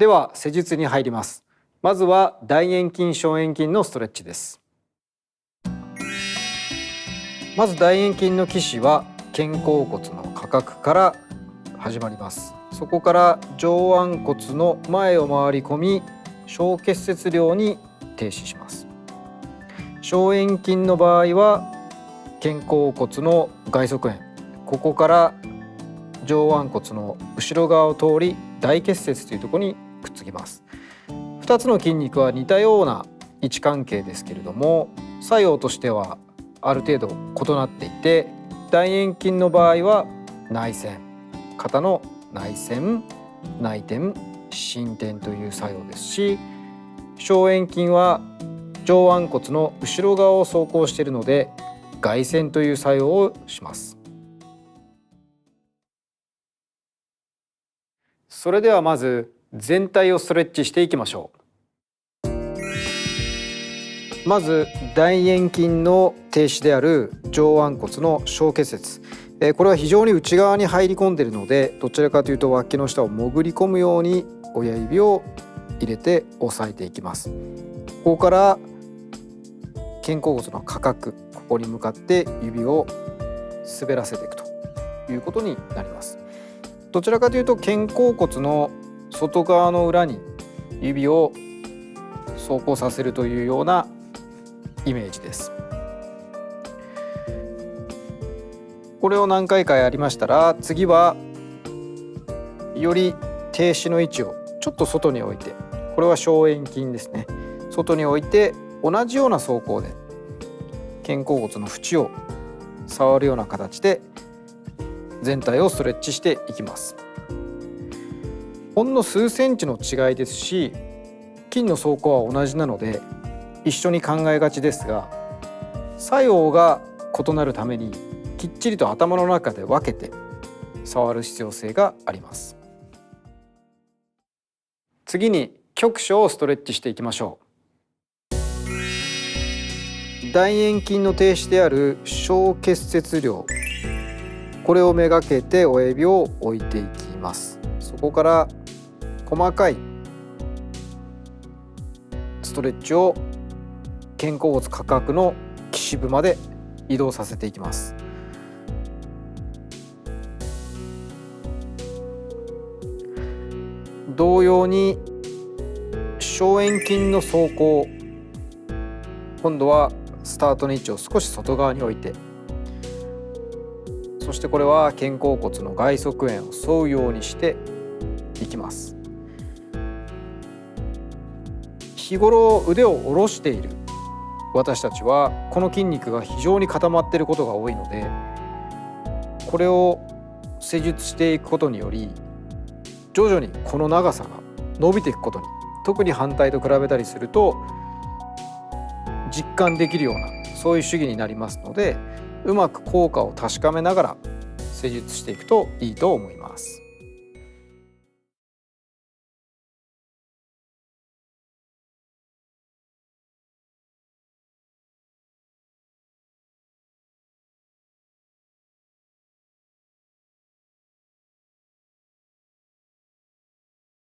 では施術に入ります。まずは大円筋小円筋のストレッチです。まず大円筋の起始は肩甲骨の下角から始まります。そこから上腕骨の前を回り込み小結節量に停止します。小円筋の場合は肩甲骨の外側縁、ここから上腕骨の後ろ側を通り大結節というところにくっつきます。2つの筋肉は似たような位置関係ですけれども、作用としてはある程度異なっていて、大円筋の場合は内旋、肩の内旋、内転、伸転という作用ですし、小円筋は上腕骨の後ろ側を走行しているので外旋という作用をします。それではまず全体をストレッチしていきましょう。まず大円筋の停止である上腕骨の小結節、これは非常に内側に入り込んでいるので、どちらかというと脇の下を潜り込むように親指を入れて押さえていきます。ここから肩甲骨の下角、ここに向かって指を滑らせていくということになります。どちらかというと肩甲骨の外側の裏に指を走行させるというようなイメージです。これを何回かやりましたら、次はより停止の位置をちょっと外に置いて、これは小円筋ですね、外に置いて同じような走行で肩甲骨の縁を触るような形で全体をストレッチしていきます。ほんの数センチの違いですし、筋の走行は同じなので一緒に考えがちですが、作用が異なるためにきっちりと頭の中で分けて触る必要性があります。次に局所をストレッチしていきましょう。大円筋の停止である小結節量、これをめがけて親指を置いていきます。そこから細かいストレッチを肩甲骨下角の基支部まで移動させていきます。同様に小円筋の走行、今度はスタートの位置を少し外側に置いて、そしてこれは肩甲骨の外側縁を沿うようにしていきます。日頃腕を下ろしている私たちはこの筋肉が非常に固まっていることが多いので、これを施術していくことにより徐々にこの長さが伸びていくことに、特に反対と比べたりすると実感できるような、そういう手技になりますので、うまく効果を確かめながら施術していくといいと思います。